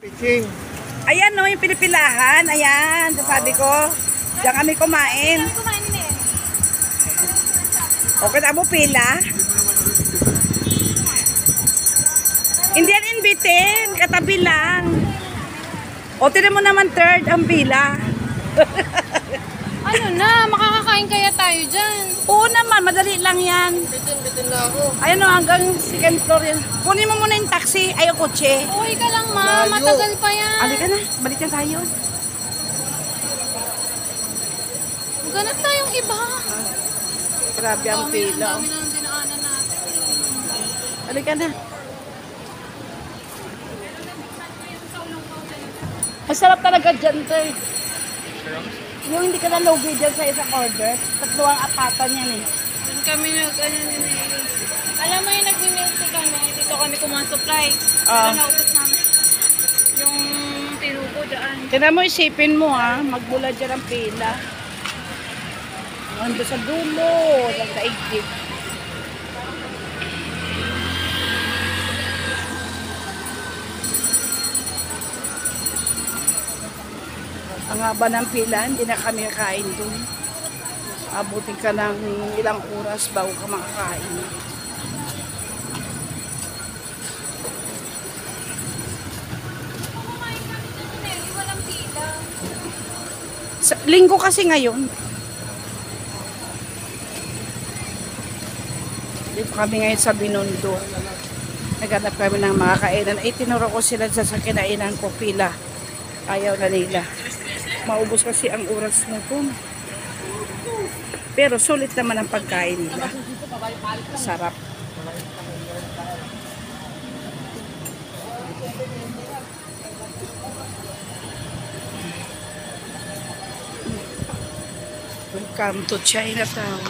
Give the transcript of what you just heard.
Pitching. Ayan no, yung pinipilahan. Ayan, sabi ko. Diyan kami kumain. Okay na mo pila? Hindi yan inbitin. Katabi lang. O, tinan mo naman third ang pila. Ano na, makakakain kaya tayo dyan. Oo naman, madali lang yan. Bitin na ako. Ayan o, hanggang second floor yan. Kunin mo muna yung taxi. Ayaw kotse. Uy ka lang ma, matagal pa yan. Halika na, balik na tayo. Ganap tayong iba. Grabe ang Ang pila. dami na ng dinaanan natin. Halika na. Masarap talaga dyan, Tay. Yung hindi ka na logi dyan sa isang order, tatlo ang apatan yan eh. Doon kami alam mo yung nag-milk kami, dito kami kumasupply. Ah. Pero naubos namin. Yung tinuko dyan. Tignan mo, isipin mo ha, magbula dyan ang pila. Ando sa dulo, nagdaigdig. Ang haba ng pila, hindi na kami kakain doon. Abutin ka ng ilang oras bago ka makakain. Walang pila. Linggo kasi ngayon. Dito kami ngayon sa Binondo. Naghanap kami ng mga kainan. Tinuro ko sila sa kinainan ko pila. Ayaw na nila. Maubos kasi ang oras mo po. Pero sulit naman ang pagkain nila. Sarap. Welcome to Chinatown.